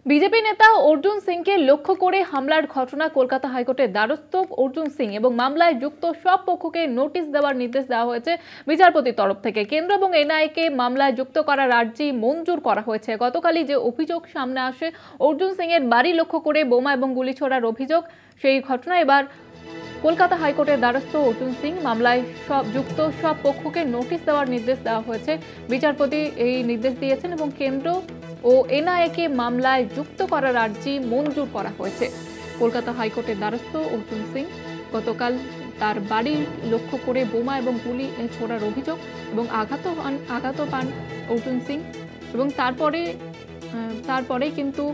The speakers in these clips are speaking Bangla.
বিজেপি নেতা অর্জুন সিংকে লক্ষ্য করে হামলার ঘটনা কলকাতা হাইকোর্টের দ্বারস্থ অর্জুন সিং এবং মামলায় যুক্ত সব পক্ষকে নোটিশ দেওয়ার নির্দেশ দেওয়া হয়েছে বিচারপতির তরফ থেকে। কেন্দ্র এবং এনআইকে মামলায় যুক্ত করার আর্জি মঞ্জুর করা হয়েছে। গতকালই যে অভিযোগ সামনে আসে অর্জুন সিং এর বাড়ি লক্ষ্য করে বোমা এবং গুলি ছোড়ার অভিযোগ, সেই ঘটনা এবার কলকাতা হাইকোর্টের দ্বারস্থ অর্জুন সিং মামলায় যুক্ত সব পক্ষকে নোটিশ দেওয়ার নির্দেশ দেওয়া হয়েছে। বিচারপতি এই নির্দেশ দিয়েছেন এবং কেন্দ্র ও এনআইএকে মামলায় যুক্ত করার আর্জি মঞ্জুর করা হয়েছে। কলকাতা হাইকোর্টের দ্বারস্থ অর্জুন সিং গতকাল তার বাড়ি লক্ষ্য করে বোমা এবং গুলি ছোড়ার অভিযোগ এবং আঘাত পান অর্জুন সিং এবং তারপরে কিন্তু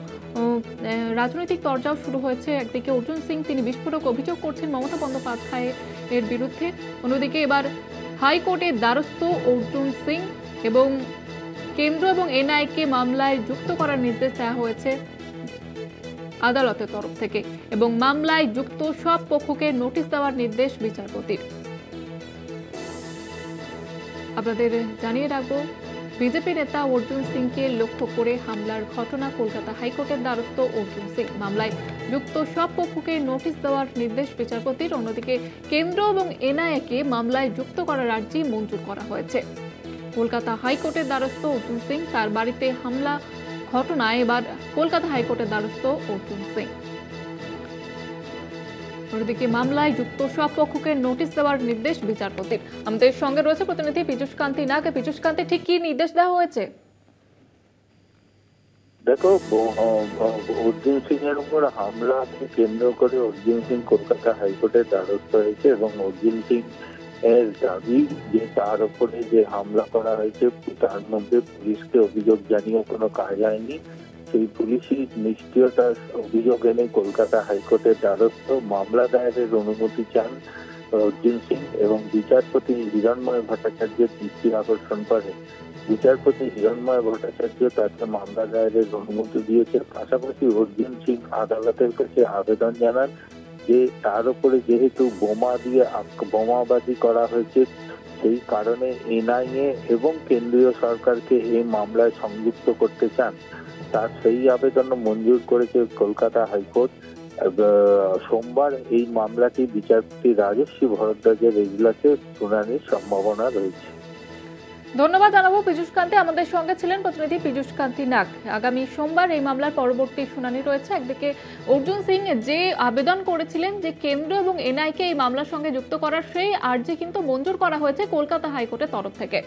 রাজনৈতিক তরজাও শুরু হয়েছে। একদিকে অর্জুন সিং তিনি বিস্ফোরক অভিযোগ করছেন মমতা বন্দ্যোপাধ্যায়ের বিরুদ্ধে, অন্যদিকে এবার হাইকোর্টের দ্বারস্থ অর্জুন সিং এবং কেন্দ্র এবং এনআইকে মামলায় যুক্ত করার নির্দেশ দেওয়া হয়েছে আদালতের তরফ থেকে এবং মামলায় যুক্ত সব পক্ষকে নোটিশ দেওয়ার নির্দেশ বিচারপতির। আপনাদের জানিয়ে রাখবো, বিজেপি নেতা অর্জুন সিংকে লক্ষ্য করে হামলার ঘটনা কলকাতা হাইকোর্টের দ্বারস্থ অর্জুন সিং মামলায় যুক্ত সব পক্ষকে নোটিশ দেওয়ার নির্দেশ বিচারপতির। অন্যদিকে কেন্দ্র এবং এনআইএকে মামলায় যুক্ত করার আর্জি মঞ্জুর করা হয়েছে। কলকাতা হাইকোর্টের দ্বারস্থ অর্জুন সিং, তার বাড়িতে হামলা ঘটনায় এবার কলকাতা হাইকোর্টের দ্বারস্থ অর্জুন সিং। অন্যদিকে মামলায় যুক্ত সব পক্ষকে নোটিশ দেওয়ার নির্দেশ বিচারপতির। আমাদের সঙ্গে রয়েছে প্রতিনিধি পীযূষ কান্তি নাগ। পীযূষ কান্তি, ঠিক কি নির্দেশ দেওয়া হয়েছে? দেখো, অর্জুন সিং এর উপর হামলাকে কেন্দ্র করে অর্জুন সিং কলকাতা হাইকোর্টের দ্বারস্থ হয়েছে এবং অর্জুন সিং এর দাবি যে তার উপরে যে হামলা করা হয়েছে তার মধ্যে পুলিশকে অভিযোগ জানিয়ে কোনো কাজ হয়নি। সেই পুলিশি নিষ্ক্রিয়তার অভিযোগ এনে কলকাতা হাইকোর্টের দ্বারস্থ মামলা দায়েরের অনুমতি চান অর্জুন সিং এবং বিচারপতি হিরণময় ভট্টাচার্যের দৃষ্টি আকর্ষণ করে। বিচারপতি হিরণময় ভট্টাচার্য তাকে মামলা দায়েরের অনুমতি দিয়েছে। পাশাপাশি অর্জুন সিং আদালতের কাছে আবেদন জানান যে তার উপরে যেহেতু বোমাবাজি করা হয়েছে, সেই কারণে এনআইএ এবং কেন্দ্রীয় সরকারকে এই মামলায় সংযুক্ত করতে চান। তার সেই আবেদন মঞ্জুর করেছে কলকাতা হাইকোর্ট। সোমবার এই মামলাটি বিচারপতি রাজশ্রী ভরদ্বাজের এজলাসে শুনানির সম্ভাবনা রয়েছে। ধন্যবাদ জানাবো পীযূষ কান্তি। আমাদের সঙ্গে ছিলেন প্রতিনিধি পীযূষ কান্তি নাগ। আগামী সোমবার এই মামলার পরবর্তী শুনানি রয়েছে। একদিকে অর্জুন সিং যে আবেদন করেছিলেন যে কেন্দ্র এবং এনআইকে এই মামলার সঙ্গে যুক্ত করার, সেই আর্জি কিন্তু মঞ্জুর করা হয়েছে কলকাতা হাইকোর্টের তরফ থেকে।